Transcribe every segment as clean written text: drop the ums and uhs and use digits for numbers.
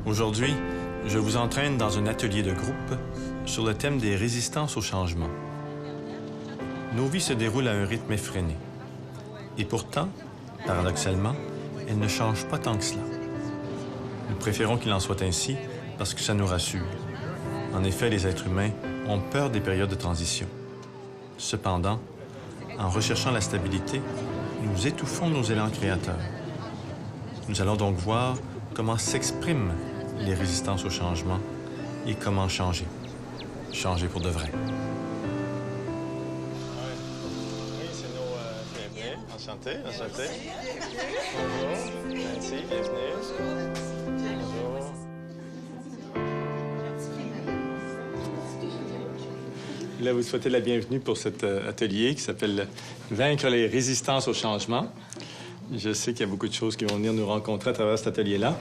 Aujourd'hui, je vous entraîne dans un atelier de groupe sur le thème des résistances au changement. Nos vies se déroulent à un rythme effréné. Et pourtant, paradoxalement, elles ne changent pas tant que cela. Nous préférons qu'il en soit ainsi parce que ça nous rassure. En effet, les êtres humains ont peur des périodes de transition. Cependant, en recherchant la stabilité, nous étouffons nos élans créateurs. Nous allons donc voir comment s'expriment les résistances au changement et comment changer. Changer pour de vrai. Oui, c'est nos bienvenus. Enchanté, enchanté. Bonjour. Merci, bienvenue. Bonjour. Là, vous souhaitez la bienvenue pour cet atelier qui s'appelle « Vaincre les résistances au changement ». Je sais qu'il y a beaucoup de choses qui vont venir nous rencontrer à travers cet atelier-là.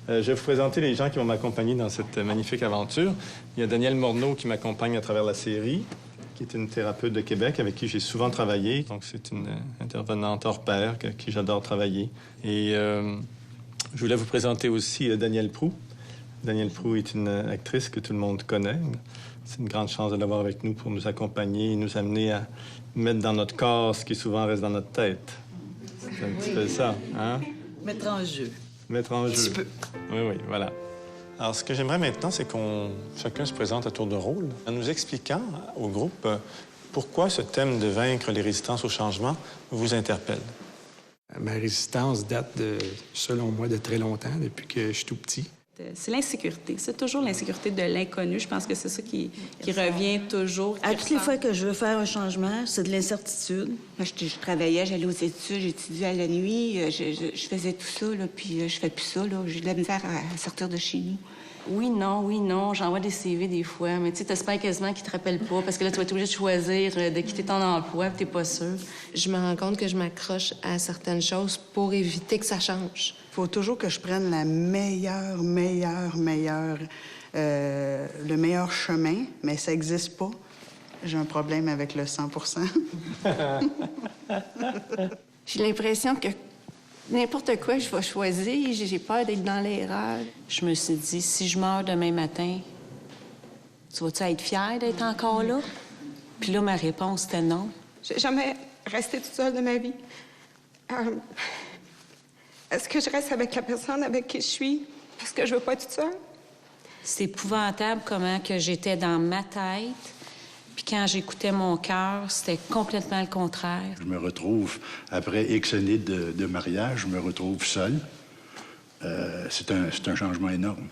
Je vais vous présenter les gens qui vont m'accompagner dans cette magnifique aventure. Il y a Danielle Morneau qui m'accompagne à travers la série, qui est une thérapeute de Québec avec qui j'ai souvent travaillé. Donc, c'est une intervenante hors pair avec qui j'adore travailler. Et je voulais vous présenter aussi Danielle Proulx. Danielle Proulx est une actrice que tout le monde connaît. C'est une grande chance de l'avoir avec nous pour nous accompagner et nous amener à mettre dans notre corps ce qui souvent reste dans notre tête. C'est un petit peu ça, hein? Mettre en jeu. Mettre en jeu. Un petit peu. Oui, oui, voilà. Alors, ce que j'aimerais maintenant, c'est qu'on chacun se présente à tour de rôle en nous expliquant au groupe pourquoi ce thème de vaincre les résistances au changement vous interpelle. Ma résistance date, selon moi, de très longtemps, depuis que je suis tout petit. C'est l'insécurité. C'est toujours l'insécurité de l'inconnu. Je pense que c'est ça qui revient toujours. À toutes les fois que je veux faire un changement, c'est de l'incertitude. Moi, je travaillais, j'allais aux études, j'étudiais à la nuit, je faisais tout ça, là, puis je fais plus ça, là. J'ai de la misère à sortir de chez nous. Oui, non. J'envoie des CV des fois, mais tu sais, t'espères quasiment qu'ils te rappellent pas, parce que là, tu vas être obligé de choisir de quitter ton emploi, puis t'es pas sûr. Je me rends compte que je m'accroche à certaines choses pour éviter que ça change. Il faut toujours que je prenne la le meilleur chemin, mais ça n'existe pas. J'ai un problème avec le 100 J'ai l'impression que n'importe quoi je vais choisir, j'ai peur d'être dans l'erreur. Je me suis dit, si je meurs demain matin, tu vas-tu être fière d'être encore là? Puis là, ma réponse était non. J'ai jamais resté toute seule de ma vie. Est-ce que je reste avec la personne avec qui je suis parce que je veux pas être toute seule? C'est épouvantable comment que j'étais dans ma tête. Puis quand j'écoutais mon cœur, c'était complètement le contraire. Je me retrouve, après X années de mariage, je me retrouve seul. C'est un changement énorme.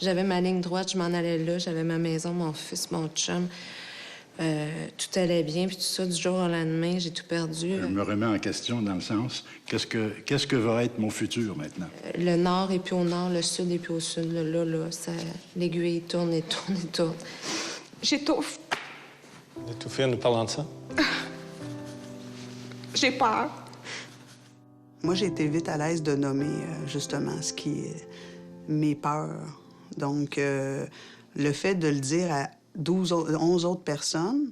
J'avais ma ligne droite, je m'en allais là, j'avais ma maison, mon fils, mon chum. Tout allait bien, puis tout ça, du jour au lendemain, j'ai tout perdu. Je me remets en question dans le sens, qu'est-ce que va être mon futur maintenant? Le nord est plus au nord, le sud est plus au sud. Là, l'aiguille tourne et tourne et tourne. J'étouffe. D'étouffer en nous parlant de ça? J'ai peur. Moi, j'ai été vite à l'aise de nommer, justement, ce qui est mes peurs. Donc, le fait de le dire à 11 autres personnes,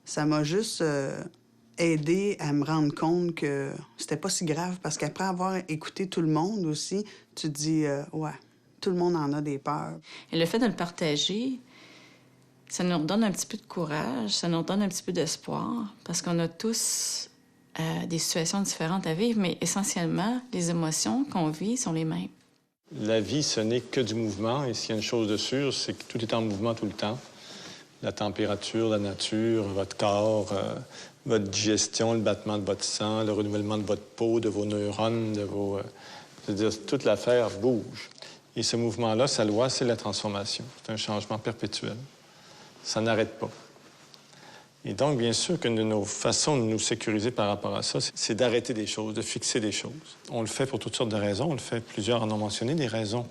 ça m'a juste aidé à me rendre compte que c'était pas si grave, parce qu'après avoir écouté tout le monde aussi, tu te dis, ouais, tout le monde en a des peurs. Et le fait de le partager, ça nous redonne un petit peu de courage, ça nous redonne un petit peu d'espoir, parce qu'on a tous des situations différentes à vivre, mais essentiellement, les émotions qu'on vit sont les mêmes. La vie, ce n'est que du mouvement, et s'il y a une chose de sûre, c'est que tout est en mouvement tout le temps. La température, la nature, votre corps, votre digestion, le battement de votre sang, le renouvellement de votre peau, de vos neurones, c'est-à-dire, toute l'affaire bouge. Et ce mouvement-là, sa loi, c'est la transformation. C'est un changement perpétuel. Ça n'arrête pas. Et donc, bien sûr, qu'une de nos façons de nous sécuriser par rapport à ça, c'est d'arrêter des choses, de fixer des choses. On le fait pour toutes sortes de raisons. On le fait, plusieurs en ont mentionné, des raisons.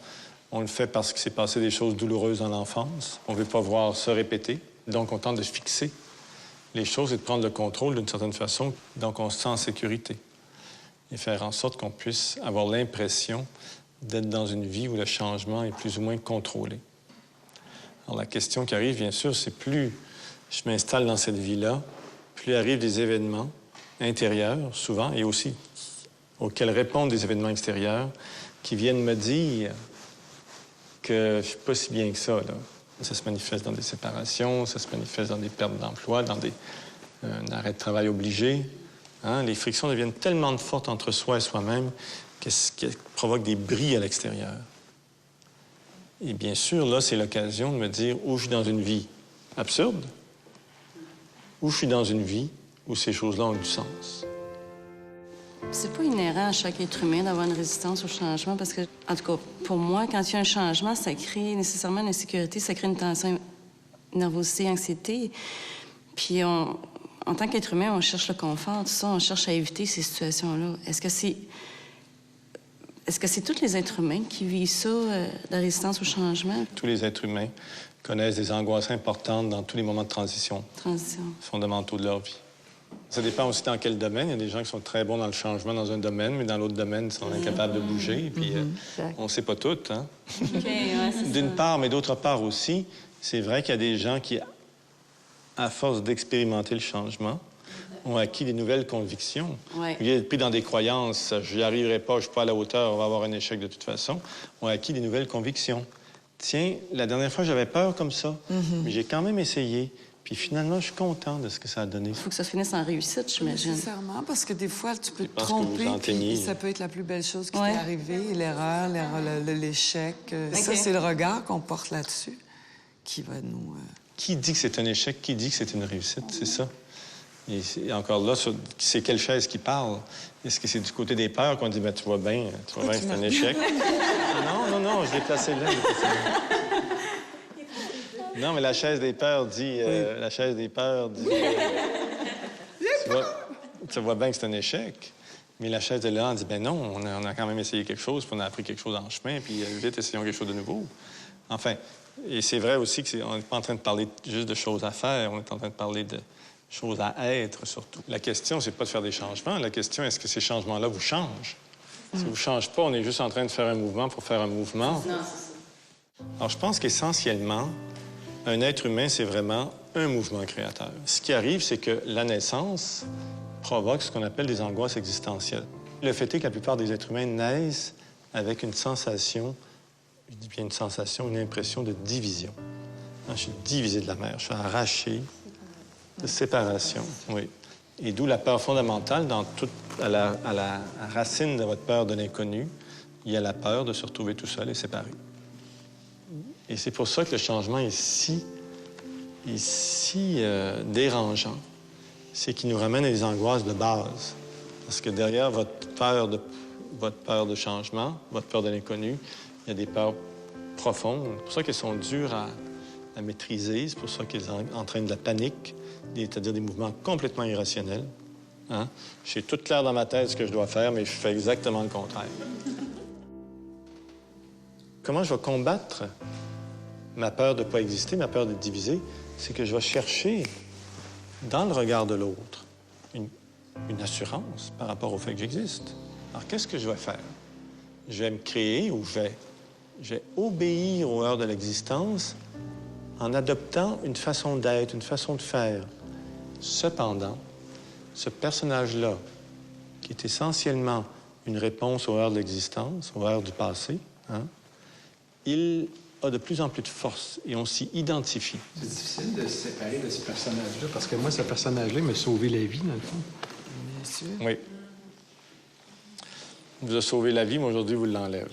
On le fait parce qu'il s'est passé des choses douloureuses dans l'enfance. On ne veut pas voir se répéter. Donc, on tente de fixer les choses et de prendre le contrôle d'une certaine façon. Donc, on se sent en sécurité. Et faire en sorte qu'on puisse avoir l'impression d'être dans une vie où le changement est plus ou moins contrôlé. Alors, la question qui arrive, bien sûr, c'est plus je m'installe dans cette vie-là, plus arrivent des événements intérieurs, souvent, et aussi auxquels répondent des événements extérieurs qui viennent me dire que je suis pas si bien que ça, là. Ça se manifeste dans des séparations, ça se manifeste dans des pertes d'emploi, dans un arrêt de travail obligé. Hein? Les frictions deviennent tellement fortes entre soi et soi-même qu'elles provoquent des bris à l'extérieur. Et bien sûr, là, c'est l'occasion de me dire où je suis dans une vie absurde, où je suis dans une vie où ces choses-là ont du sens. C'est pas inhérent à chaque être humain d'avoir une résistance au changement parce que, en tout cas, pour moi, quand il y a un changement, ça crée nécessairement une insécurité, ça crée une tension, une nervosité, anxiété. Puis, en tant qu'être humain, on cherche le confort, tout ça, on cherche à éviter ces situations-là. Est-ce que c'est tous les êtres humains qui vivent ça, la résistance au changement? Tous les êtres humains connaissent des angoisses importantes dans tous les moments de transition fondamentaux de leur vie. Ça dépend aussi dans quel domaine. Il y a des gens qui sont très bons dans le changement dans un domaine, mais dans l'autre domaine, ils sont incapables de bouger. Puis on ne sait pas tout, hein? D'une part, mais d'autre part aussi, c'est vrai qu'il y a des gens qui, à force d'expérimenter le changement, ont acquis des nouvelles convictions. Ouais. Au lieu d'être pris dans des croyances, je n'y arriverai pas, je ne suis pas à la hauteur, on va avoir un échec de toute façon, ont acquis des nouvelles convictions. Tiens, la dernière fois, j'avais peur comme ça, mais j'ai quand même essayé. Puis finalement, je suis content de ce que ça a donné. Il faut que ça se finisse en réussite, j'imagine. Nécessairement, parce que des fois, tu peux te tromper, puis ça peut être la plus belle chose qui t'est arrivée, l'erreur, l'échec. Ça, c'est le regard qu'on porte là-dessus qui va nous... Qui dit que c'est un échec? Qui dit que c'est une réussite? C'est ça. Et encore là, c'est quelle chaise qui parle? Est-ce que c'est du côté des peurs qu'on dit, ben, tu vois bien, c'est un échec? Non, je l'ai placé là. Non, mais la chaise des peurs dit... La chaise des peurs dit... tu vois bien que c'est un échec. Mais la chaise de là, on dit, ben non, on a quand même essayé quelque chose, puis on a appris quelque chose en chemin, puis vite, essayons quelque chose de nouveau. Enfin, et c'est vrai aussi qu'on n'est pas en train de parler juste de choses à faire, on est en train de parler de choses à être, surtout. La question, c'est pas de faire des changements. La question, est-ce que ces changements-là vous changent? Si vous ne changez pas, on est juste en train de faire un mouvement pour faire un mouvement. Non, c'est ça. Alors, je pense qu'essentiellement, un être humain, c'est vraiment un mouvement créateur. Ce qui arrive, c'est que la naissance provoque ce qu'on appelle des angoisses existentielles. Le fait est que la plupart des êtres humains naissent avec une sensation, je dis bien une sensation, une impression de division. Je suis divisé de la mère, je suis arraché, de séparation, oui. Et d'où la peur fondamentale à la racine de votre peur de l'inconnu, il y a la peur de se retrouver tout seul et séparé. Et c'est pour ça que le changement est si dérangeant. C'est qu'il nous ramène à des angoisses de base. Parce que derrière votre peur de changement, votre peur de l'inconnu, il y a des peurs profondes. C'est pour ça qu'elles sont dures à maîtriser. C'est pour ça qu'elles entraînent de la panique, c'est-à-dire des mouvements complètement irrationnels. Hein? J'ai tout clair dans ma tête ce que je dois faire, mais je fais exactement le contraire. Comment je vais combattre ma peur de ne pas exister, ma peur d'être divisé? C'est que je vais chercher, dans le regard de l'autre, une assurance par rapport au fait que j'existe. Alors, qu'est-ce que je vais faire? Je vais me créer ou je vais obéir aux heures de l'existence en adoptant une façon d'être, une façon de faire. Cependant, ce personnage-là, qui est essentiellement une réponse aux heures de l'existence, aux heures du passé, hein, il a de plus en plus de force et on s'y identifie. C'est difficile de se séparer de ce personnage-là, parce que moi, ce personnage-là m'a sauvé la vie, dans le fond. Bien sûr. Oui. Il vous a sauvé la vie, mais aujourd'hui, vous l'enlève.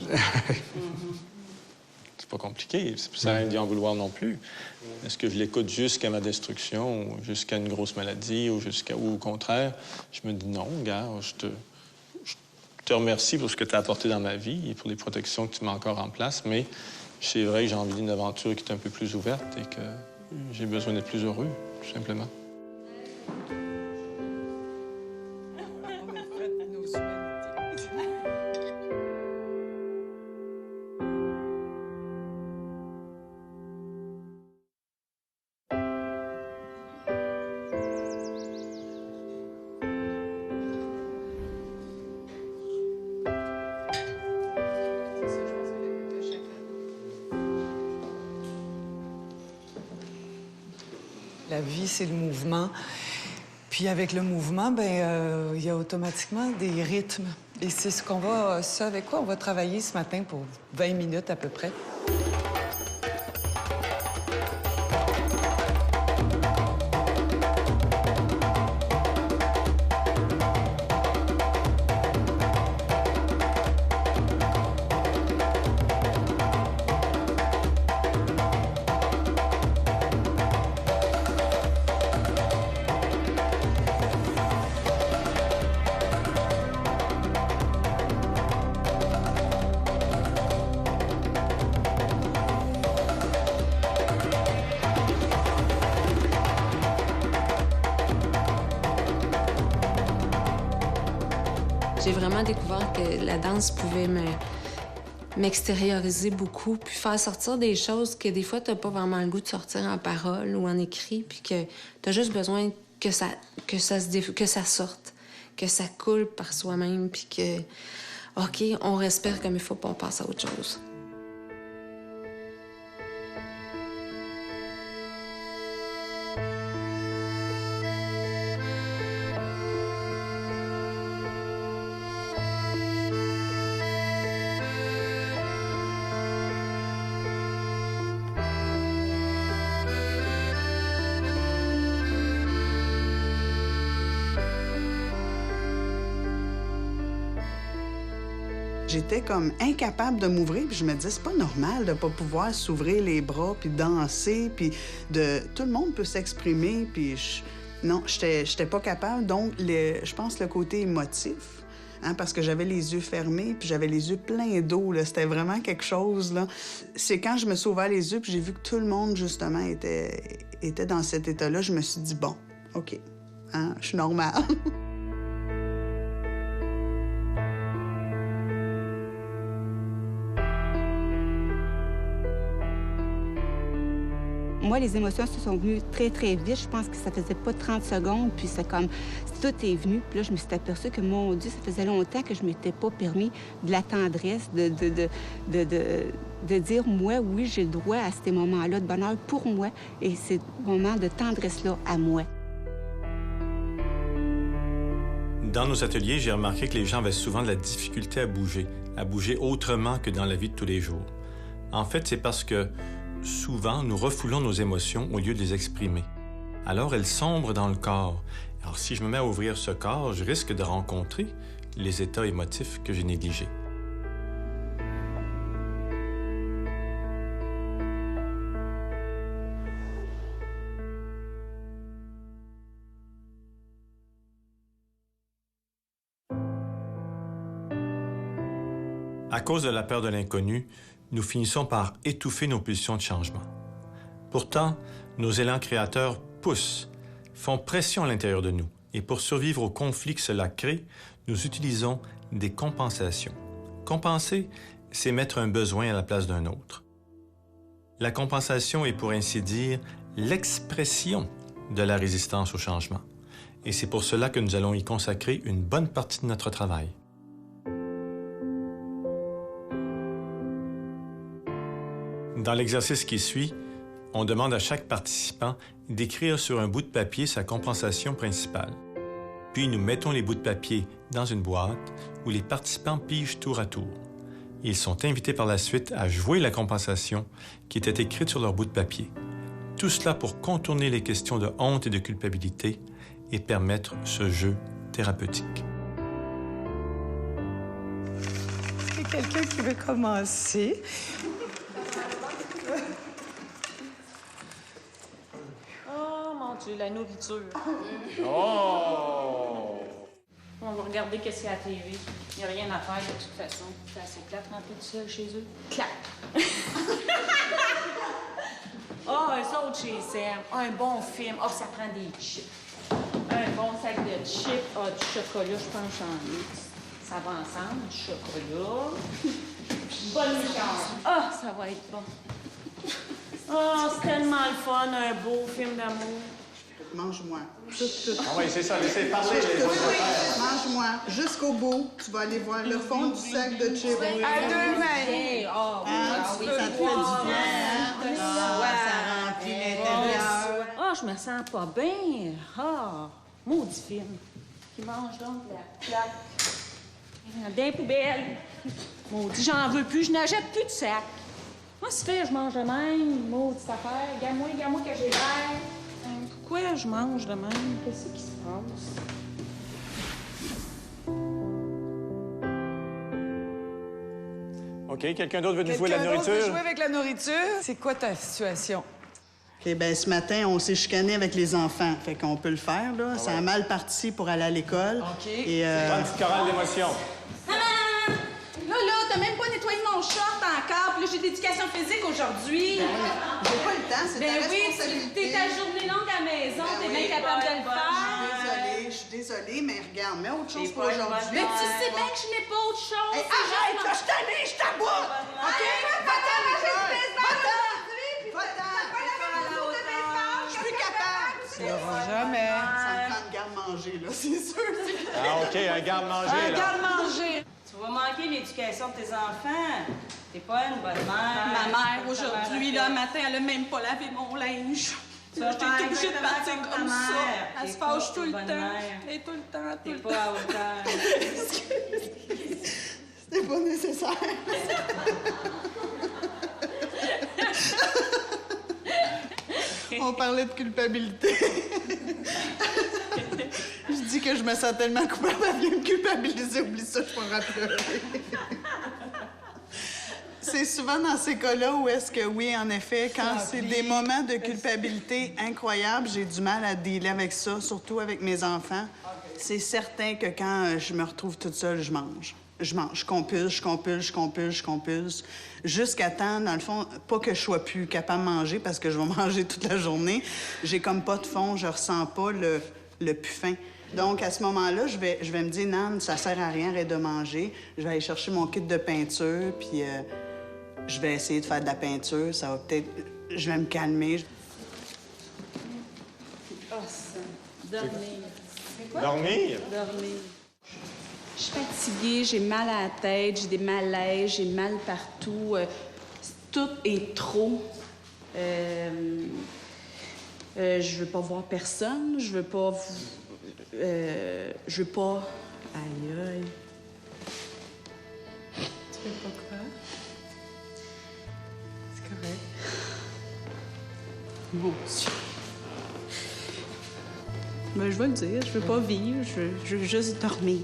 C'est pas compliqué. Ça n'a rien d'y en vouloir non plus. Est-ce que je l'écoute jusqu'à ma destruction, ou jusqu'à une grosse maladie, ou au contraire, je me dis non, gars, je te remercie pour ce que tu as apporté dans ma vie et pour les protections que tu mets encore en place, mais c'est vrai que j'ai envie d'une aventure qui est un peu plus ouverte et que j'ai besoin d'être plus heureux, tout simplement. La vie, c'est le mouvement. Puis avec le mouvement, il y a automatiquement des rythmes. Et c'est ce avec quoi on va travailler ce matin pour 20 minutes à peu près. J'ai vraiment découvert que la danse pouvait m'extérioriser beaucoup, puis faire sortir des choses que des fois, t'as pas vraiment le goût de sortir en parole ou en écrit, puis que t'as juste besoin que ça sorte, que ça coule par soi-même, puis que, OK, on respire comme il faut, puis on passe à autre chose. J'étais comme incapable de m'ouvrir, puis je me disais, c'est pas normal de pas pouvoir s'ouvrir les bras, puis danser, puis tout le monde peut s'exprimer, puis non, j'étais pas capable. Donc, je pense le côté émotif, hein, parce que j'avais les yeux fermés, puis j'avais les yeux pleins d'eau, là. C'était vraiment quelque chose, là. C'est quand je me suis ouvert les yeux, puis j'ai vu que tout le monde, justement, était dans cet état-là, je me suis dit, bon, OK, hein, je suis normale. Moi, les émotions se sont venues très, très vite. Je pense que ça faisait pas 30 secondes, puis c'est comme... Tout est venu, puis là, je me suis aperçue que, mon Dieu, ça faisait longtemps que je m'étais pas permis de la tendresse, de dire, moi, oui, j'ai le droit à ces moments-là de bonheur pour moi, et ces moments de tendresse-là à moi. Dans nos ateliers, j'ai remarqué que les gens avaient souvent de la difficulté à bouger autrement que dans la vie de tous les jours. En fait, c'est parce que souvent, nous refoulons nos émotions au lieu de les exprimer. Alors, elles sombrent dans le corps. Alors, si je me mets à ouvrir ce corps, je risque de rencontrer les états émotifs que j'ai négligés. À cause de la peur de l'inconnu, nous finissons par étouffer nos pulsions de changement. Pourtant, nos élans créateurs poussent, font pression à l'intérieur de nous. Et pour survivre au conflit que cela crée, nous utilisons des compensations. Compenser, c'est mettre un besoin à la place d'un autre. La compensation est, pour ainsi dire, l'expression de la résistance au changement. Et c'est pour cela que nous allons y consacrer une bonne partie de notre travail. Dans l'exercice qui suit, on demande à chaque participant d'écrire sur un bout de papier sa compensation principale. Puis nous mettons les bouts de papier dans une boîte où les participants pigent tour à tour. Ils sont invités par la suite à jouer la compensation qui était écrite sur leur bout de papier. Tout cela pour contourner les questions de honte et de culpabilité et permettre ce jeu thérapeutique. Est-ce qu'il y a quelqu'un qui veut commencer? La nourriture. Oh! On va regarder qu'est-ce qu'il y a à la TV. Il n'y a rien à faire de toute façon. C'est assez plate rentrer tout seul chez eux. Clac! Un autre chez Sam. Un bon film. Ça prend des chips. Un bon sac de chips. Du chocolat, je pense, en mix. Ça va ensemble, du chocolat. Bonne chance. Ça va être bon. C'est tellement le fun, un beau film d'amour. Mange-moi. Ah oui, c'est ça, laissez parler les autres affaires. Mange-moi. Jusqu'au bout, tu vas aller voir le fond du sac de chips. À 2 mains. Oui, ça te fait du bien. Ça remplit l'intérieur. Je me sens pas bien. Maudit film. Qui mange donc la plaque. Bien poubelle. Maudit, j'en veux plus. Je n'achète plus de sac. Moi, si fait, je mange de même. Maudite affaire. Regarde-moi que j'ai l'air. Pourquoi je mange de même? Qu'est-ce qui se passe? OK, quelqu'un d'autre veut nous jouer la nourriture? Quelqu'un d'autre veut jouer avec la nourriture? C'est quoi ta situation? OK, bien, ce matin, on s'est chicané avec les enfants. Fait qu'on peut le faire, là. Ah C'est un mal parti pour aller à l'école. OK. Et, Une petite chorale d'émotion. Là, t'as même pas nettoyé mon short encore. Puis là, j'ai de l'éducation physique aujourd'hui. J'ai pas le temps, c'est ta responsabilité. T'es ta journée longue à la maison. T'es bien capable de le faire. Je suis désolée. désolée, mais regarde, mets autre chose pour aujourd'hui. Mais tu sais bien que je n'ai pas autre chose. Hey, arrête, là, je suis tannée, je t'aboute! OK? Va-t'en, je suis plus capable. Tu l'auras jamais. Ça me prend une garde-manger, là, c'est sûr. Ah, OK, un garde-manger, Un là. garde-manger. Tu vas manquer l'éducation de tes enfants. T'es pas une bonne mère. Ma mère, aujourd'hui, là, matin, elle a même pas lavé mon linge. J'étais obligée de partir comme ça. Elle se fâche tout le temps. Et tout le temps, tout le temps. T'es pas à hauteur. C'était pas nécessaire. On parlait de culpabilité. Je dis que je me sens tellement coupable, elle vient me culpabiliser. Oublie ça, je pourrais pleurer. C'est souvent dans ces cas-là où est-ce que, oui, en effet, quand c'est des moments de culpabilité incroyables, j'ai du mal à dealer avec ça, surtout avec mes enfants. C'est certain que quand je me retrouve toute seule, je mange. Je compulse, jusqu'à temps, dans le fond, pas que je sois plus capable de manger parce que je vais manger toute la journée. J'ai comme pas de fond, je ressens pas le plus faim. Donc, à ce moment-là, je vais me dire, Nan, ça sert à rien, arrête de manger. Je vais aller chercher mon kit de peinture, puis je vais essayer de faire de la peinture. Ça va peut-être... Je vais me calmer. Oh, ça. Dormir. Dormir? Dormir. Je suis fatiguée, j'ai mal à la tête, j'ai des malaises, j'ai mal partout. Tout est trop. Je veux pas voir personne, je veux pas... je veux pas... Aïe, aïe. Tu veux pas quoi? C'est correct. Mon Dieu. Ben, je vais le dire, je veux pas vivre, je veux juste dormir.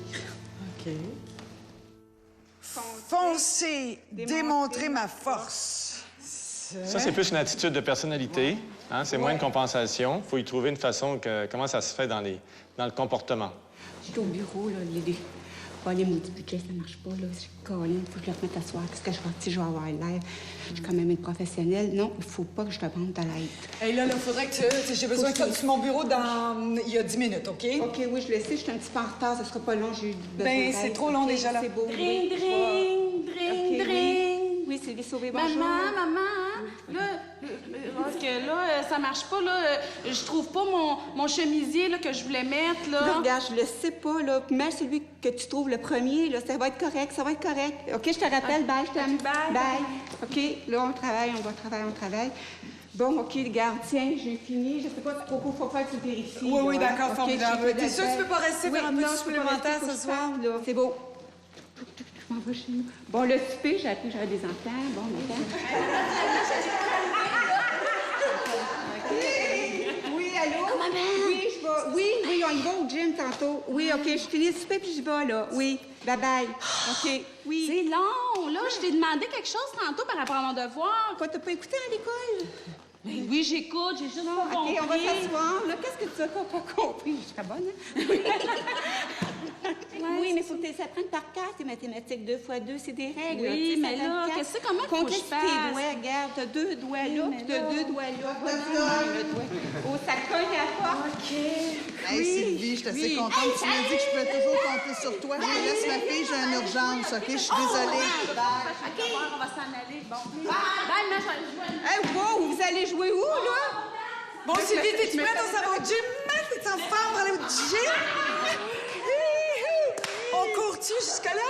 OK. Foncer, démontrer ma force. Ça, c'est plus une attitude de personnalité. Hein? C'est moins une compensation. Il faut y trouver une façon comment ça se fait dans le comportement. J'étais au bureau, là, les maudits budgets, ça marche pas, là. Je Colin, faut que je le remette à soir. Qu'est-ce que je vais dire? Je vais avoir l'air. Je suis quand même une professionnelle. Non, il faut pas que je te demande de l'aide. Hey, là, faudrait que j'ai besoin que tu sois sur mon bureau il y a 10 minutes, OK? OK, oui, je le sais. Je suis un petit peu en retard. Ça sera pas long. J'ai eu besoin Ben, c'est trop long déjà, là. C'est beau. Dring, dring, dring, dring. Oui, Sylvie Sauvé, bonjour. Maman, là, parce que là, ça marche pas, là. Je trouve pas mon chemisier, là, que je voulais mettre, là. Là, regarde, je le sais pas, là. Mets celui que tu trouves le premier, là. Ça va être correct, ça va être correct. OK, je te rappelle. Bye, je t'aime. Bye. OK, là, on travaille. Bon, OK, regarde, tiens, j'ai fini. Je sais pas trop quoi faut faire que tu vérifies. Oui, là, d'accord, hein. formidable. OK, T'es sûre que tu peux pas rester faire un peu non, supplémentaire je peux pas ce rester, soir? faut que je parte, là. C'est beau. Je m'en vais chez nous. Bon, le souper, j'ai appris que j'avais des enfants. Bon, maintenant. Oui, allô? Maman! Oui, je vais. Oui, on y va au gym tantôt. Oui, OK, je finis le souper puis j'y vais, là. Oui, bye-bye. OK, oui. C'est long, là. Je t'ai demandé quelque chose tantôt par rapport à mon devoir. Quoi, t'as pas écouté à l'école? Ben oui, j'écoute, j'ai juste pas compris. OK, on va s'asseoir. Là, qu'est-ce que tu as pas compris? Je serais bonne, hein? Oui, mais il faut que tu apprennes par cœur, tes mathématiques. 2 fois 2, c'est des règles. Oui, mais là, comment faut que je fasse? Tes doigts, regarde, t'as 2 doigts là, puis t'as 2 doigts là. Oh, ça cogne à la porte. OK. Hey, Sylvie, je suis assez contente. Tu m'as dit que je pouvais toujours compter sur toi. Je te laisse, ma fille, j'ai une urgence, OK? Je suis désolée. OK, on va s'en aller. Bon. Bye, ma je vais... Hey, wow, vous allez jouer où, là? Bon, Sylvie, t'es-tu prête? On s'en va au gym? T'es en forme pour aller au gym? On court-tu jusque-là?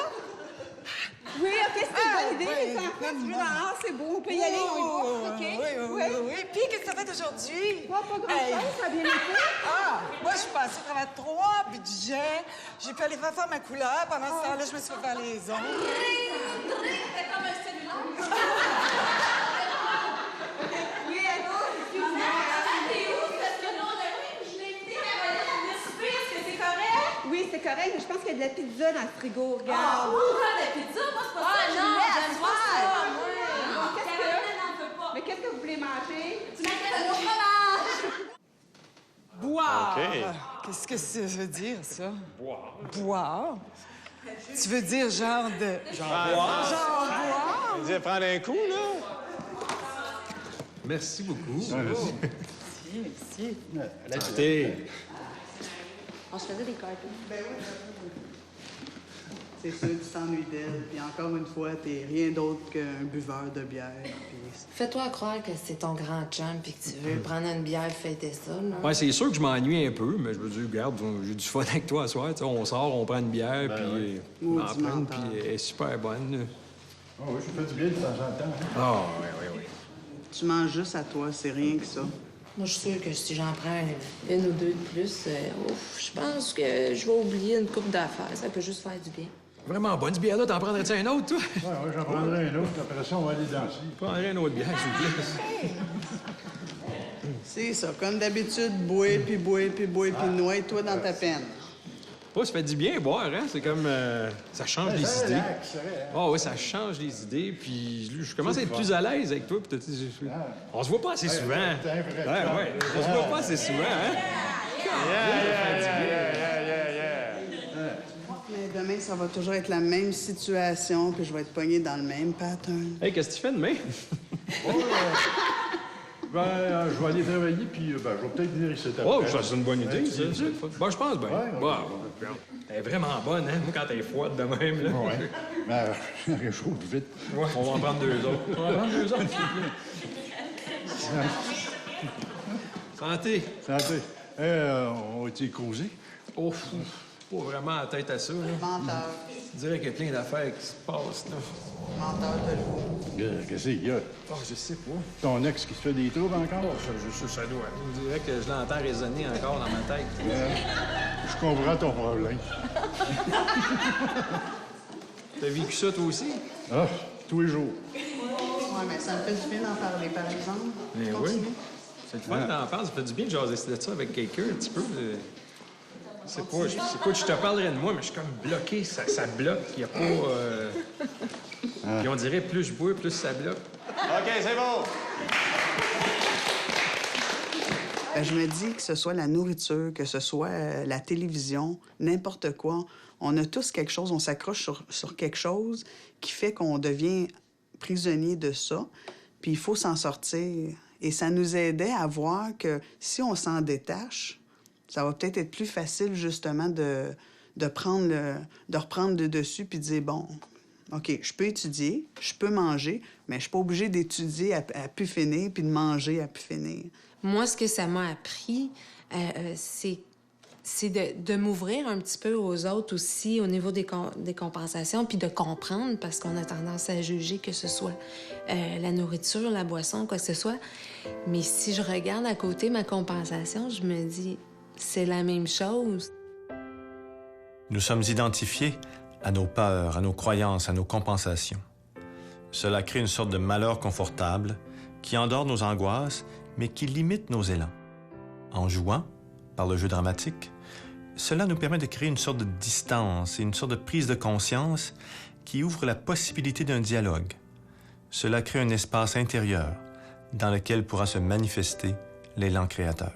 Oui, OK, c'est une bonne idée, les enfants. Tu veux dehors, c'est beau. On peut y aller, on y va. OK? Oui. Puis, qu'est-ce que t'as fait aujourd'hui? Pas grand-chose, ça a bien été. Ah! Moi, je suis passée à travers 3 budgets. J'ai pu aller faire ma couleur. Pendant ce temps-là, je me suis fait faire les ongles. C'était comme un cellulaire. Oui, allô? Oui, c'est correct, mais je pense qu'il y a de la pizza dans le frigo, regarde. Ah, la pizza? Moi, c'est pas ça. non, j'aime pas ça. Mais qu'est-ce que vous voulez manger? Tu m'inquiètes au fromage. Boire. OK. Qu'est-ce que ça veut dire, ça? Boire. Tu veux dire genre de... Boire. Genre boire? Tu veux dire prendre un coup, là? Merci beaucoup. Merci. Merci. Écoutez, On se faisait des cartons. Ben oui. C'est sûr, tu t'ennuies d'elle. Puis encore une fois, t'es rien d'autre qu'un buveur de bière. Puis... Fais-toi croire que c'est ton grand chum puis que tu veux prendre une bière et fêter ça, là. Ouais, c'est sûr que je m'ennuie un peu, mais je veux dire, regarde, j'ai du fun avec toi ce soir. T'sais, on sort, on prend une bière, puis on en prend une, puis elle est super bonne. Ah oui, je fais du bien de temps en temps. Hein? Ah, oui. Tu manges juste à toi, c'est rien que ça. Moi, je suis sûre que si j'en prends une ou deux de plus, je pense que je vais oublier une coupe d'affaires. Ça peut juste faire du bien. Vraiment bonne, cette bière-là. T'en prendrais-tu un autre, toi? Oui, j'en prendrai un autre. Après ça, on va aller danser. Je prendrais une autre bière, s'il vous plaît. C'est ça. Comme d'habitude, bois, puis noie-toi dans ta peine. Oh, ça fait du bien boire, hein? C'est comme... ça change les idées. Relax, Ah oui, ça change les idées, puis je commence à être plus à l'aise avec toi. Puis on se voit pas assez souvent. Ouais. On se voit pas assez souvent, hein? Mais demain, ça va toujours être la même situation, puis je vais être pogné dans le même pattern. Hey, qu'est-ce que tu fais demain? Je vais aller travailler, puis je vais peut-être venir ici. Oh, ça, c'est une bonne idée, ça. Bon, je pense bien. Ouais. Elle est vraiment bonne, hein? Moi, quand elle est froide de même, là. Ouais. Mais elle réchauffe vite. Ouais, on va en prendre deux autres. On va en prendre deux autres, s'il vous plaît. Santé. Santé. On va-tu causer? Oh, pas vraiment la tête à ça, là. Menteur. Je dirais qu'il y a plein d'affaires qui se passent, là. Menteur de loup. Qu'est-ce qu'il y a? Oh, je sais pas. Ton ex qui se fait des troubles encore? Oh, ça doit. Je dirais que je l'entends résonner encore dans ma tête. Je comprends ton problème. T'as vécu ça, toi aussi? Ah, tous les jours. Ouais, mais ça me fait du bien d'en parler, par exemple. Mais Continue. oui. C'est le fun d'en parler. Ça fait du bien de jaser de ça avec quelqu'un, un petit peu. C'est quoi, je te parlerais de moi, mais je suis comme bloqué. Ça bloque. Il n'y a pas... Puis on dirait, plus je bois, plus ça bloque. OK, c'est bon! Je me dis que ce soit la nourriture, que ce soit la télévision, n'importe quoi, on a tous quelque chose, on s'accroche sur quelque chose qui fait qu'on devient prisonnier de ça, puis il faut s'en sortir. Et ça nous aidait à voir que si on s'en détache, ça va peut-être être plus facile, justement, de reprendre le dessus puis de dire, bon, OK, je peux étudier, je peux manger, mais je suis pas obligée d'étudier à pu finir puis de manger à pu finir. Moi, ce que ça m'a appris, c'est de m'ouvrir un petit peu aux autres aussi au niveau des compensations, puis de comprendre, parce qu'on a tendance à juger que ce soit la nourriture, la boisson, quoi que ce soit. Mais si je regarde à côté ma compensation, je me dis, c'est la même chose. Nous sommes identifiés à nos peurs, à nos croyances, à nos compensations. Cela crée une sorte de malheur confortable qui endort nos angoisses, mais qui limite nos élans. En jouant, par le jeu dramatique, cela nous permet de créer une sorte de distance et une sorte de prise de conscience qui ouvre la possibilité d'un dialogue. Cela crée un espace intérieur dans lequel pourra se manifester l'élan créateur.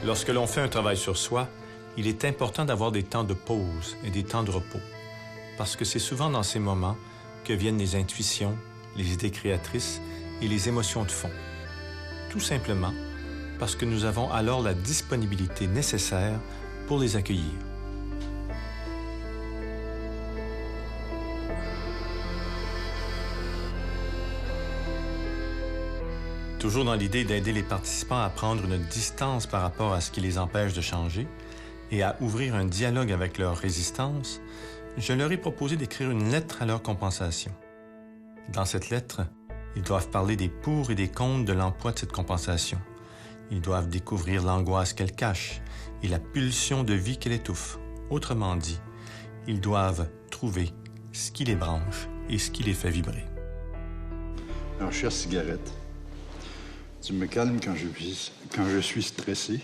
Lorsque l'on fait un travail sur soi, il est important d'avoir des temps de pause et des temps de repos, parce que c'est souvent dans ces moments que viennent les intuitions, les idées créatrices et les émotions de fond. Tout simplement parce que nous avons alors la disponibilité nécessaire pour les accueillir. Toujours dans l'idée d'aider les participants à prendre une distance par rapport à ce qui les empêche de changer et à ouvrir un dialogue avec leur résistance, je leur ai proposé d'écrire une lettre à leur compensation. Dans cette lettre, ils doivent parler des pour et des contre de l'emploi de cette compensation. Ils doivent découvrir l'angoisse qu'elle cache et la pulsion de vie qu'elle étouffe. Autrement dit, ils doivent trouver ce qui les branche et ce qui les fait vibrer. Alors, chère cigarette, tu me calmes quand je suis stressé.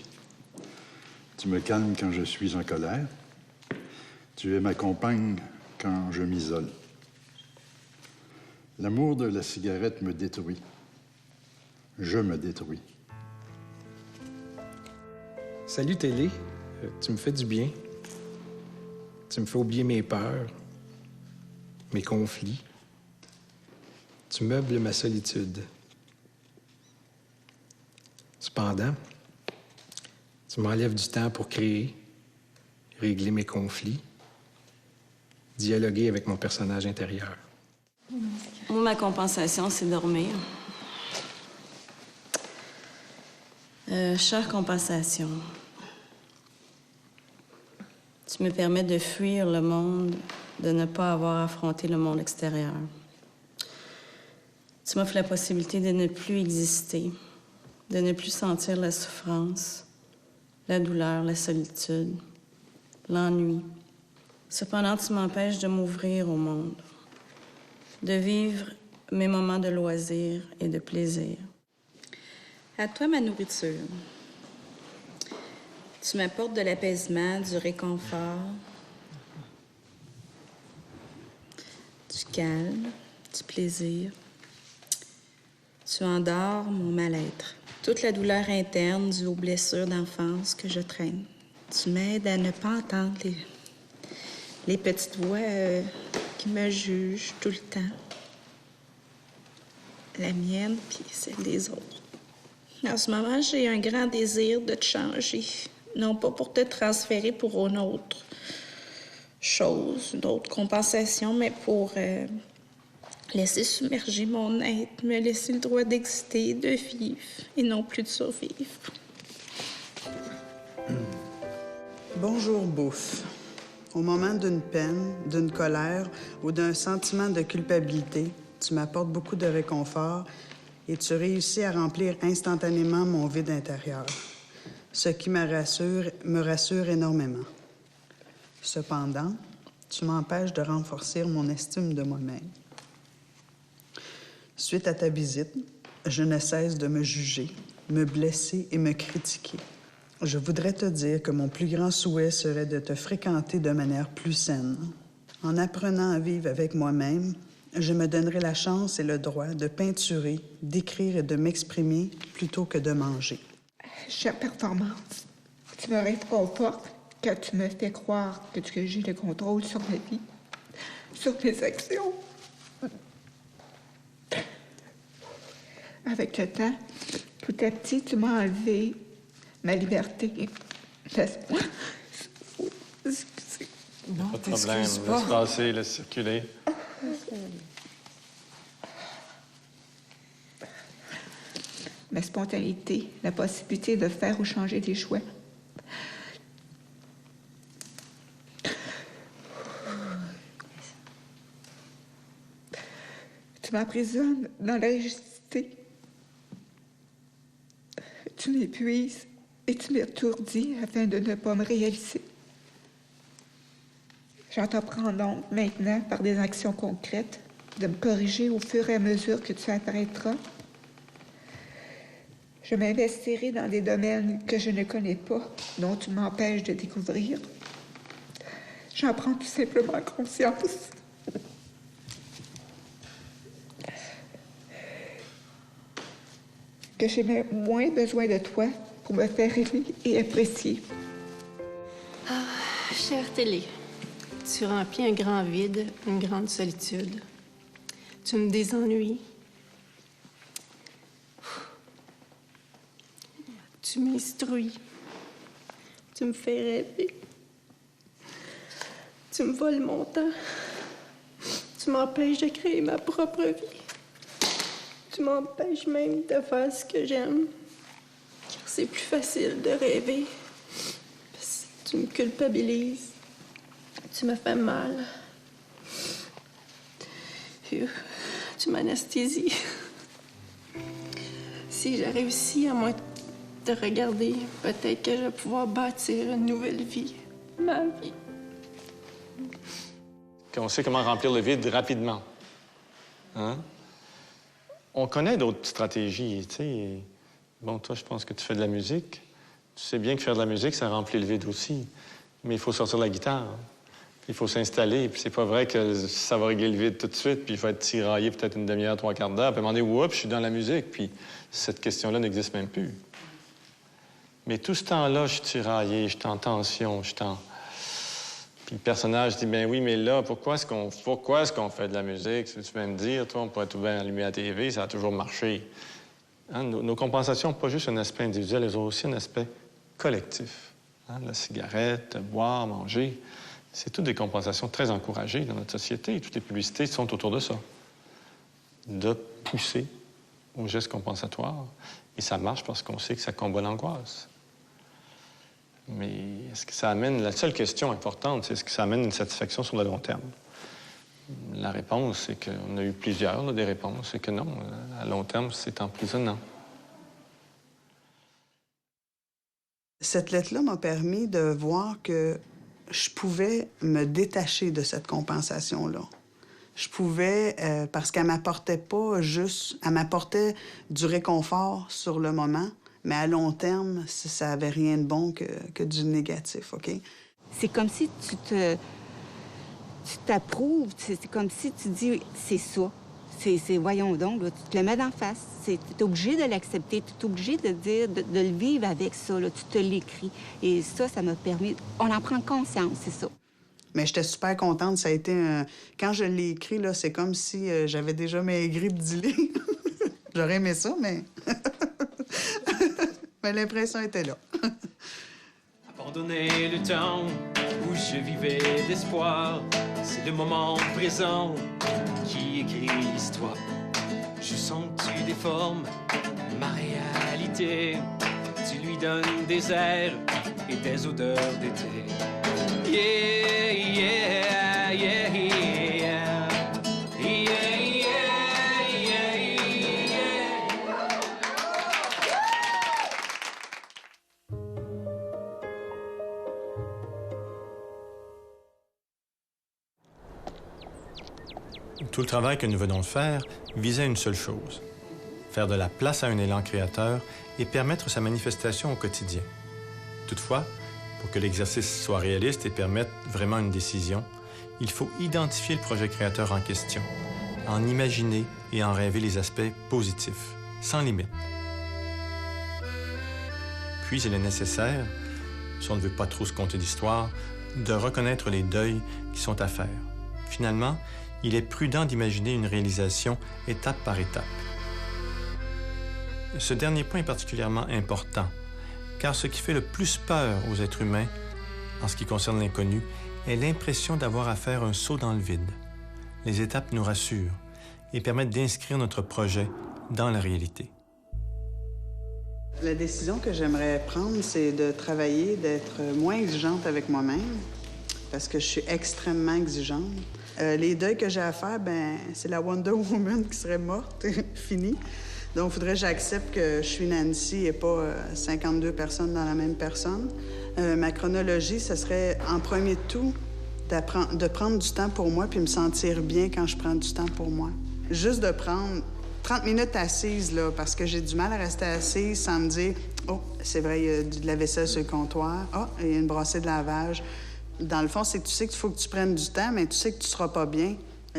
Tu me calmes quand je suis en colère. Tu es ma compagne quand je m'isole. L'amour de la cigarette me détruit. Je me détruis. Salut, Télé. Tu me fais du bien. Tu me fais oublier mes peurs, mes conflits. Tu meubles ma solitude. Cependant, tu m'enlèves du temps pour créer, régler mes conflits, dialoguer avec mon personnage intérieur. Moi, ma compensation, c'est dormir. Chère compensation, tu me permets de fuir le monde, de ne pas avoir affronté le monde extérieur. Tu m'offres la possibilité de ne plus exister, de ne plus sentir la souffrance, la douleur, la solitude, l'ennui. Cependant, tu m'empêches de m'ouvrir au monde, de vivre mes moments de loisir et de plaisir. À toi, ma nourriture. Tu m'apportes de l'apaisement, du réconfort, du calme, du plaisir. Tu endors mon mal-être, toute la douleur interne due aux blessures d'enfance que je traîne. Tu m'aides à ne pas entendre les petites voix qui me jugent tout le temps. La mienne, puis celle des autres. En ce moment, j'ai un grand désir de te changer. Non pas pour te transférer pour une autre chose, une autre compensation, mais pour laisser submerger mon être, me laisser le droit d'exister, de vivre, et non plus de survivre. Bonjour, bouffe. Au moment d'une peine, d'une colère ou d'un sentiment de culpabilité, tu m'apportes beaucoup de réconfort et tu réussis à remplir instantanément mon vide intérieur, ce qui me rassure énormément. Cependant, tu m'empêches de renforcer mon estime de moi-même. Suite à ta visite, je ne cesse de me juger, me blesser et me critiquer. Je voudrais te dire que mon plus grand souhait serait de te fréquenter de manière plus saine. En apprenant à vivre avec moi-même, je me donnerai la chance et le droit de peinturer, d'écrire et de m'exprimer plutôt que de manger. Chère performance, tu me réconfortes quand tu me fais croire que j'ai le contrôle sur ma vie, sur mes actions. Avec le temps, tout à petit, tu m'as enlevé ma liberté. Laisse-moi. Excusez. Non, pas de problème. Laisse passer, laisse circuler. Ma spontanéité, la possibilité de faire ou changer des choix. Tu m'emprisonnes dans la rigidité. Tu m'épuises et tu m'étourdis afin de ne pas me réaliser. J'entreprends donc maintenant, par des actions concrètes, de me corriger au fur et à mesure que tu apparaîtras. Je m'investirai dans des domaines que je ne connais pas, dont tu m'empêches de découvrir. J'en prends tout simplement conscience. Que j'ai moins besoin de toi pour me faire aimer et apprécier. Ah, chère télé, tu remplis un grand vide, une grande solitude. Tu me désennuies. Tu m'instruis. Tu me fais rêver. Tu me voles mon temps. Tu m'empêches de créer ma propre vie. Tu m'empêches même de faire ce que j'aime. Car c'est plus facile de rêver. Parce que tu me culpabilises. Tu me fais mal. Tu m'anesthésies. Si j'ai réussi à moi te regarder, peut-être que je vais pouvoir bâtir une nouvelle vie. Ma vie. On sait comment remplir le vide rapidement. Hein? On connaît d'autres stratégies, tu sais. Bon, toi, je pense que tu fais de la musique. Tu sais bien que faire de la musique, ça remplit le vide aussi. Mais il faut sortir la guitare. Il faut s'installer. Puis c'est pas vrai que ça va régler le vide tout de suite. Puis il faut être tiraillé peut-être une demi-heure, 3/4 d'heure. Puis demander, oups, je suis dans la musique. Puis cette question-là n'existe même plus. Mais tout ce temps-là, je suis tiraillé, je suis en tension, Puis le personnage dit, ben oui, mais là, pourquoi est-ce qu'on fait de la musique? Si tu viens me dire, toi, on pourrait tout bien allumer la TV, ça a toujours marché. Hein? Nos compensations n'ont pas juste un aspect individuel, elles ont aussi un aspect collectif. Hein? La cigarette, boire, manger, c'est toutes des compensations très encouragées dans notre société. Toutes les publicités sont autour de ça. De pousser aux gestes compensatoires. Et ça marche parce qu'on sait que ça combat l'angoisse. Mais est-ce que ça amène... La seule question importante, c'est est-ce que ça amène une satisfaction sur le long terme? La réponse, c'est qu'on a eu plusieurs des réponses, c'est que non. À long terme, c'est emprisonnant. Cette lettre-là m'a permis de voir que je pouvais me détacher de cette compensation-là. Je pouvais, parce qu'elle m'apportait pas juste... Elle m'apportait du réconfort sur le moment, mais à long terme, ça n'avait rien de bon que du négatif, OK? C'est comme si tu t'approuves, c'est comme si tu dis, c'est ça. Voyons donc, là, tu te le mets d'en face. Tu es obligé de l'accepter, tu es obligé de dire, de le vivre avec ça, là, tu te l'écris. Et ça m'a permis... On en prend conscience, c'est ça. Mais j'étais super contente. Ça a été Quand je l'ai écrit, là, c'est comme si j'avais déjà maigri de 10 livres. J'aurais aimé ça, mais... mais l'impression était là. Abandonner le temps où je vivais d'espoir, c'est le moment présent qui écrit l'histoire. Je sens que tu déformes ma réalité, tu lui donnes des airs et des odeurs d'été. Yeah, yeah, yeah, yeah. Tout le travail que nous venons de faire visait une seule chose, faire de la place à un élan créateur et permettre sa manifestation au quotidien. Toutefois, pour que l'exercice soit réaliste et permette vraiment une décision, il faut identifier le projet créateur en question, en imaginer et en rêver les aspects positifs, sans limite. Puis il est nécessaire, si on ne veut pas trop se conter d'histoire, de reconnaître les deuils qui sont à faire. Finalement, il est prudent d'imaginer une réalisation étape par étape. Ce dernier point est particulièrement important, car ce qui fait le plus peur aux êtres humains, en ce qui concerne l'inconnu, est l'impression d'avoir à faire un saut dans le vide. Les étapes nous rassurent et permettent d'inscrire notre projet dans la réalité. La décision que j'aimerais prendre, c'est de travailler, d'être moins exigeante avec moi-même, parce que je suis extrêmement exigeante. Les deuils que j'ai à faire, c'est la Wonder Woman qui serait morte, finie. Donc, il faudrait que j'accepte que je suis Nancy et pas 52 personnes dans la même personne. Ma chronologie, ce serait, en premier de tout, de prendre du temps pour moi puis me sentir bien quand je prends du temps pour moi. Juste de prendre 30 minutes assise, là, parce que j'ai du mal à rester assise sans me dire « Oh, c'est vrai, il y a de la vaisselle sur le comptoir. Oh, il y a une brassée de lavage. » Dans le fond, c'est que tu sais qu'il faut que tu prennes du temps, mais tu sais que tu seras pas bien.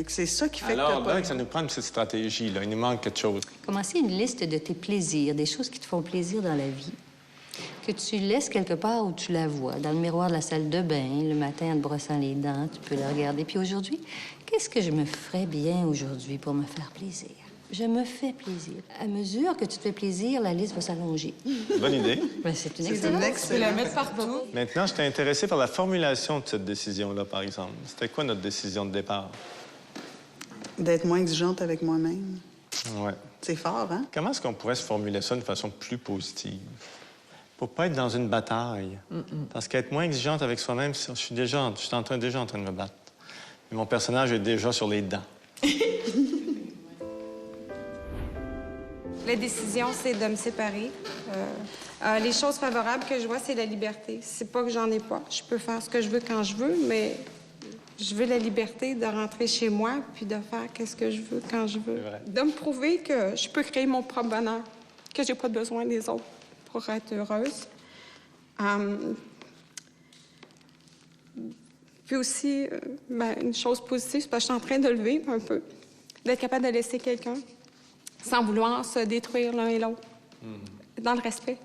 C'est ça qui fait alors, que t'as pas... ça nous prend une petite stratégie, là. Il nous manque quelque chose. Commencer une liste de tes plaisirs, des choses qui te font plaisir dans la vie, que tu laisses quelque part où tu la vois, dans le miroir de la salle de bain, le matin en te brossant les dents, tu peux la regarder. Puis aujourd'hui, qu'est-ce que je me ferais bien aujourd'hui pour me faire plaisir? Je me fais plaisir. À mesure que tu te fais plaisir, la liste va s'allonger. Bonne idée. Ben, c'est une excellente. Tu peux la mettre partout. Maintenant, je t'ai intéressé par la formulation de cette décision-là, par exemple. C'était quoi notre décision de départ? D'être moins exigeante avec moi-même. Ouais. C'est fort, hein? Comment est-ce qu'on pourrait se formuler ça de façon plus positive? Pour pas être dans une bataille. Parce qu'être moins exigeante avec soi-même, je suis déjà en train de me battre. Et mon personnage est déjà sur les dents. La décision, c'est de me séparer. Les choses favorables que je vois, c'est la liberté. C'est pas que j'en ai pas. Je peux faire ce que je veux quand je veux, mais je veux la liberté de rentrer chez moi puis de faire ce que je veux quand je veux. De me prouver que je peux créer mon propre bonheur, que j'ai pas besoin des autres pour être heureuse. Puis aussi, une chose positive, c'est parce que je suis en train de le vivre un peu, d'être capable de laisser quelqu'un sans vouloir se détruire l'un et l'autre, dans le respect.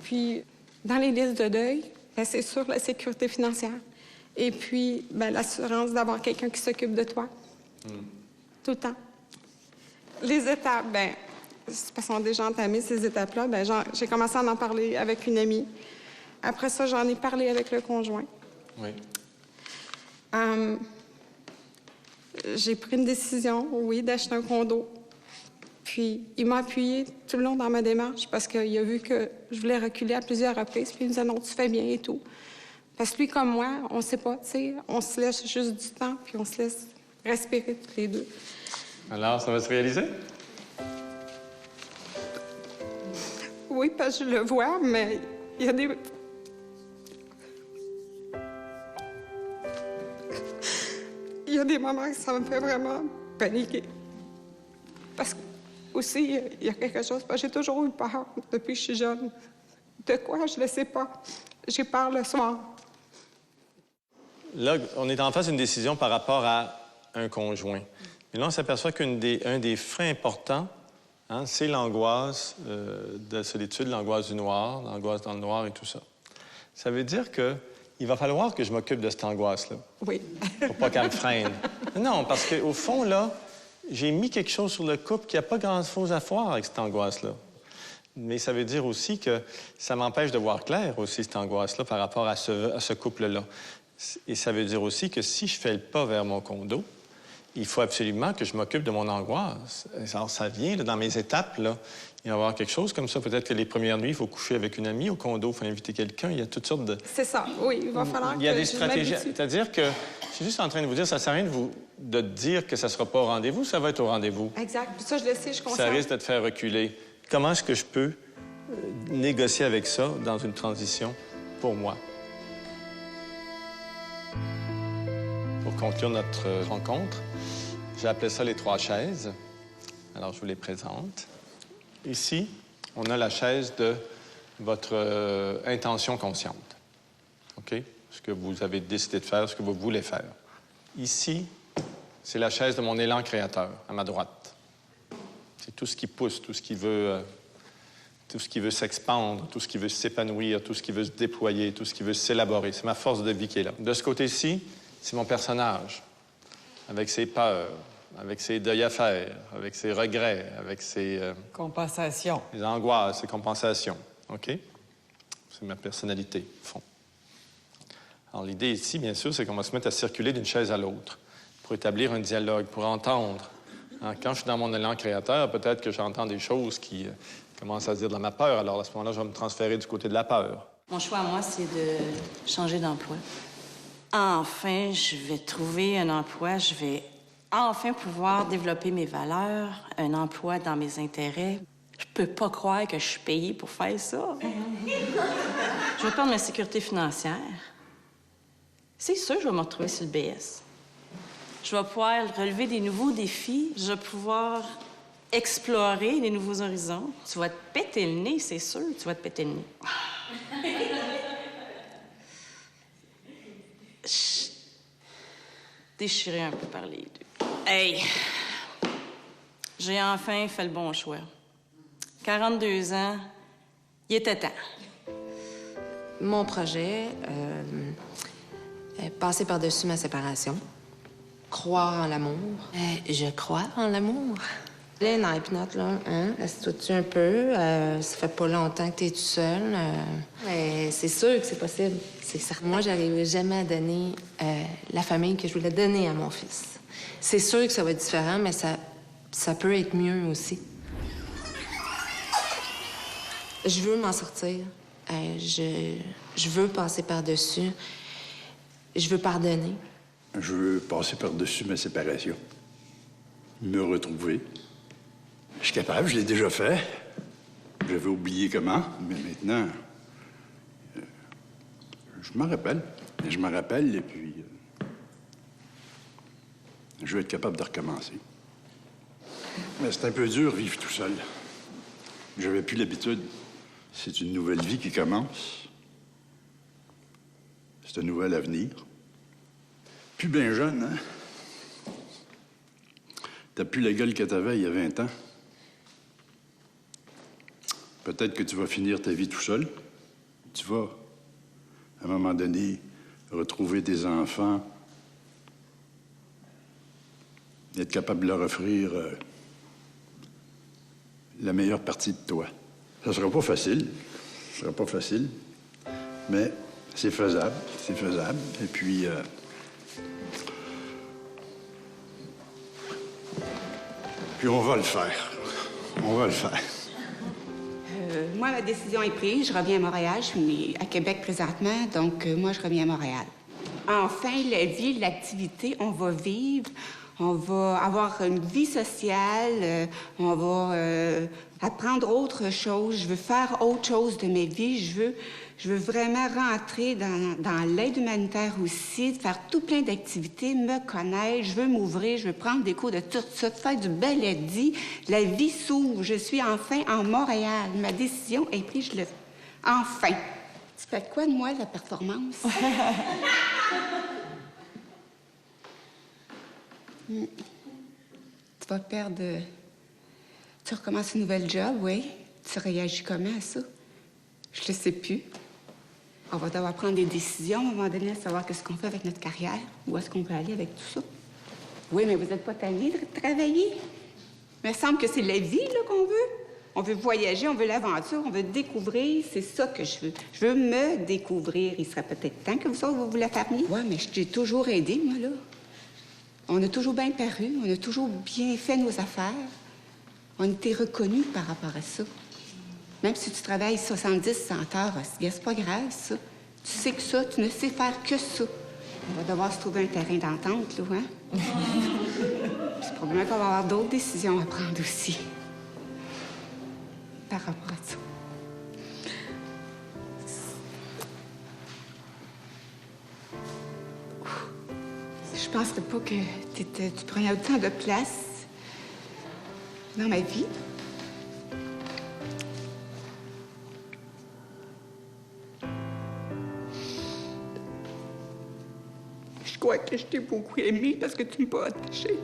Puis Dans les listes de deuil, bien, c'est sûr la sécurité financière. Et puis, bien, l'assurance d'avoir quelqu'un qui s'occupe de toi. Tout le temps. Les étapes, bien, c'est parce qu'on a déjà entamé ces étapes-là. Bien, j'ai commencé à en parler avec une amie. Après ça, j'en ai parlé avec le conjoint. Oui. J'ai pris une décision, oui, d'acheter un condo. Puis, il m'a appuyé tout le long dans ma démarche parce qu'il a vu que je voulais reculer à plusieurs reprises. Puis, il me disait, non, tu fais bien et tout. Parce que lui, comme moi, on sait pas, tu sais, on se laisse juste du temps, puis on se laisse respirer tous les deux. Alors, ça va se réaliser? Oui, parce que je le vois, mais il y a des... Il y a des moments que ça me fait vraiment paniquer. Parce que, aussi, il y a quelque chose, parce que j'ai toujours eu peur depuis que je suis jeune. De quoi, je ne sais pas. J'ai peur le soir. Là, on est en face d'une décision par rapport à un conjoint. Mais là, on s'aperçoit qu'un des freins importants, hein, c'est l'angoisse de la solitude, l'angoisse du noir, l'angoisse dans le noir et tout ça. Ça veut dire qu'il va falloir que je m'occupe de cette angoisse-là. Oui. Pour pas qu'elle me freine. Non, parce qu'au fond, là, j'ai mis quelque chose sur le couple qui n'a pas grand-chose à voir avec cette angoisse-là. Mais ça veut dire aussi que ça m'empêche de voir clair aussi, cette angoisse-là, par rapport à ce couple-là. Et ça veut dire aussi que si je fais le pas vers mon condo, il faut absolument que je m'occupe de mon angoisse. Alors, ça vient, là, dans mes étapes, là, il va y avoir quelque chose comme ça. Peut-être que les premières nuits, il faut coucher avec une amie au condo, il faut inviter quelqu'un. Il y a toutes sortes de... C'est ça, oui. Il va falloir Il y a que des je stratégies. m'habitue. C'est-à-dire que je suis juste en train de vous dire, ça ne sert à rien de dire que ça ne sera pas au rendez-vous, ça va être au rendez-vous. Exact. Puis ça, je le sais, je comprends. Ça risque de te faire reculer. Comment est-ce que je peux négocier avec ça dans une transition pour moi? Pour conclure notre rencontre, j'ai appelé ça les 3 chaises. Alors, je vous les présente. Ici, on a la chaise de votre intention consciente. OK? Ce que vous avez décidé de faire, ce que vous voulez faire. Ici, c'est la chaise de mon élan créateur, à ma droite. C'est tout ce qui pousse, tout ce qui veut s'expandre, tout ce qui veut s'épanouir, tout ce qui veut se déployer, tout ce qui veut s'élaborer. C'est ma force de vie qui est là. De ce côté-ci, c'est mon personnage, avec ses peurs, avec ses deuils à faire, avec ses regrets, avec ses... Compensation. Les angoisses, ses compensations. OK? C'est ma personnalité, au fond. Alors, l'idée ici, bien sûr, c'est qu'on va se mettre à circuler d'une chaise à l'autre pour établir un dialogue, pour entendre. Hein, quand je suis dans mon élan créateur, peut-être que j'entends des choses qui commencent à se dire dans ma peur. Alors, à ce moment-là, je vais me transférer du côté de la peur. Mon choix à moi, c'est de changer d'emploi. Enfin, je vais trouver un emploi, je vais enfin pouvoir développer mes valeurs, un emploi dans mes intérêts. Je peux pas croire que je suis payée pour faire ça. Je vais perdre ma sécurité financière. C'est sûr, je vais me retrouver sur le BS. Je vais pouvoir relever des nouveaux défis. Je vais pouvoir explorer des nouveaux horizons. Tu vas te péter le nez, c'est sûr, tu vas te péter le nez. Déchiré un peu par les deux. Hey! J'ai enfin fait le bon choix. 42 ans, il était temps. Mon projet, passer par-dessus ma séparation, croire en l'amour. Je crois en l'amour. Là, dans les notes, là, hein, assieds-toi-tu un peu? Ça fait pas longtemps que t'es tout seul. Mais c'est sûr que c'est possible. C'est certain. Moi, j'arriverai jamais à donner la famille que je voulais donner à mon fils. C'est sûr que ça va être différent, mais ça peut être mieux aussi. Je veux m'en sortir. Je veux passer par-dessus. Je veux pardonner. Je veux passer par-dessus ma séparation. Me retrouver. Je suis capable, je l'ai déjà fait. J'avais oublié comment, mais maintenant, je m'en rappelle. Je m'en rappelle, et puis je vais être capable de recommencer. Mais c'est un peu dur, vivre tout seul. J'avais plus l'habitude. C'est une nouvelle vie qui commence. C'est un nouvel avenir. Plus bien jeune, hein? T'as plus la gueule que t'avais il y a 20 ans. Peut-être que tu vas finir ta vie tout seul. Tu vas, à un moment donné, retrouver tes enfants, être capable de leur offrir la meilleure partie de toi. Ça sera pas facile. Ce sera pas facile. Mais c'est faisable. C'est faisable. Et puis... puis on va le faire. On va le faire. Moi, ma décision est prise. Je reviens à Montréal. Je suis à Québec présentement, donc moi, je reviens à Montréal. Enfin, la vie, l'activité, on va vivre. On va avoir une vie sociale. On va apprendre autre chose. Je veux faire autre chose de ma vie. Je veux vraiment rentrer dans l'aide humanitaire aussi, de faire tout plein d'activités, me connaître. Je veux m'ouvrir, je veux prendre des cours de tout ça, de faire du baladi. La vie s'ouvre. Je suis enfin en Montréal. Ma décision est prise, je le fais. Enfin. Tu fais quoi de moi, la performance? Tu vas perdre... Tu recommences une nouvelle job, oui. Tu réagis comment à ça? Je le sais plus. On va devoir prendre des décisions à un moment donné, à savoir qu'est-ce qu'on fait avec notre carrière, où est-ce qu'on peut aller avec tout ça. Oui, mais vous n'êtes pas tanné de travailler? Il me semble que c'est la vie, là, qu'on veut. On veut voyager, on veut l'aventure, on veut découvrir. C'est ça que je veux. Je veux me découvrir. Il serait peut-être temps que vous autres, vous la fermiez. Oui, mais je t'ai toujours aidé, moi, là. On a toujours bien paru, on a toujours bien fait nos affaires. On était reconnus par rapport à ça. Même si tu travailles 70, 100 heures, c'est pas grave, ça. Tu sais que ça, tu ne sais faire que ça. On va devoir se trouver un terrain d'entente, là, hein? C'est probablement qu'on va avoir d'autres décisions à prendre aussi. Par rapport à ça. Je penserais pas que tu prenais autant de place dans ma vie. Je crois que je t'ai beaucoup aimé parce que tu m'as pas attachée.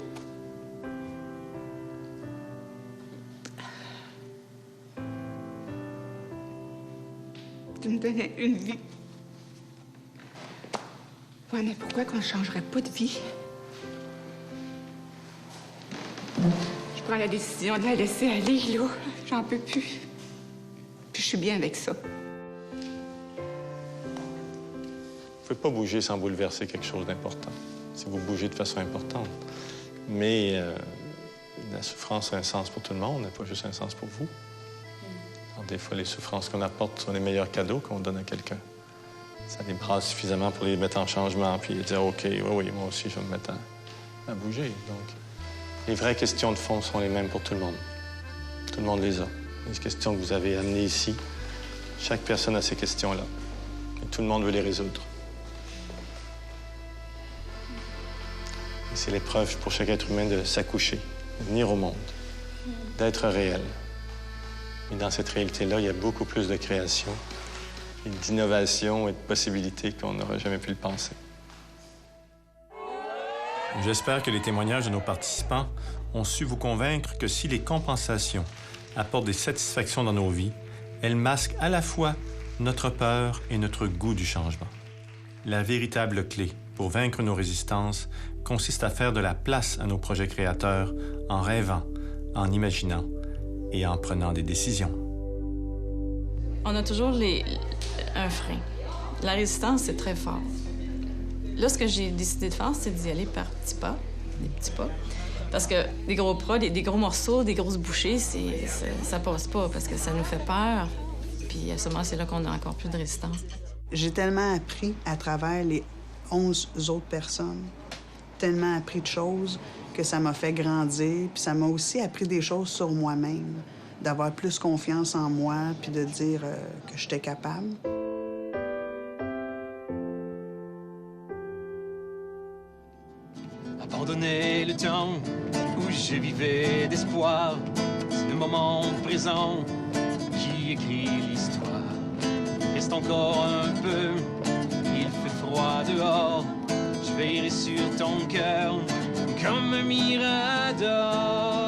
Tu me donnais une vie. Ouais, mais pourquoi qu'on ne changerait pas de vie? Je prends la décision de la laisser aller, là. J'en peux plus. Puis je suis bien avec ça. Vous ne pouvez pas bouger sans bouleverser quelque chose d'important. Si vous bougez de façon importante. Mais la souffrance a un sens pour tout le monde, n'a pas juste un sens pour vous. Alors, des fois, les souffrances qu'on apporte sont les meilleurs cadeaux qu'on donne à quelqu'un. Ça les brasse suffisamment pour les mettre en changement puis dire « OK, oui, moi aussi, je vais me mettre à bouger. » Donc, les vraies questions de fond sont les mêmes pour tout le monde. Tout le monde les a. Les questions que vous avez amenées ici, chaque personne a ces questions-là. Et tout le monde veut les résoudre. Et c'est l'épreuve pour chaque être humain de s'accoucher, de venir au monde, d'être réel. Et dans cette réalité-là, il y a beaucoup plus de création, et d'innovation et de possibilités qu'on n'aurait jamais pu le penser. J'espère que les témoignages de nos participants ont su vous convaincre que si les compensations apportent des satisfactions dans nos vies, elles masquent à la fois notre peur et notre goût du changement. La véritable clé pour vaincre nos résistances consiste à faire de la place à nos projets créateurs en rêvant, en imaginant et en prenant des décisions. On a toujours un frein. La résistance, c'est très fort. Là, ce que j'ai décidé de faire, c'est d'y aller par petits pas, des petits pas. Parce que des gros pas, des gros morceaux, des grosses bouchées, ça passe pas parce que ça nous fait peur. Puis à ce moment, c'est là qu'on a encore plus de résistance. J'ai tellement appris à travers les 11 autres personnes, tellement appris de choses que ça m'a fait grandir. Puis ça m'a aussi appris des choses sur moi-même, d'avoir plus confiance en moi, puis de dire que j'étais capable. Abandonner le temps où je vivais d'espoir, c'est le moment présent qui écrit l'histoire. Reste encore un peu, il fait froid dehors, je veillerai sur ton cœur comme un mirador.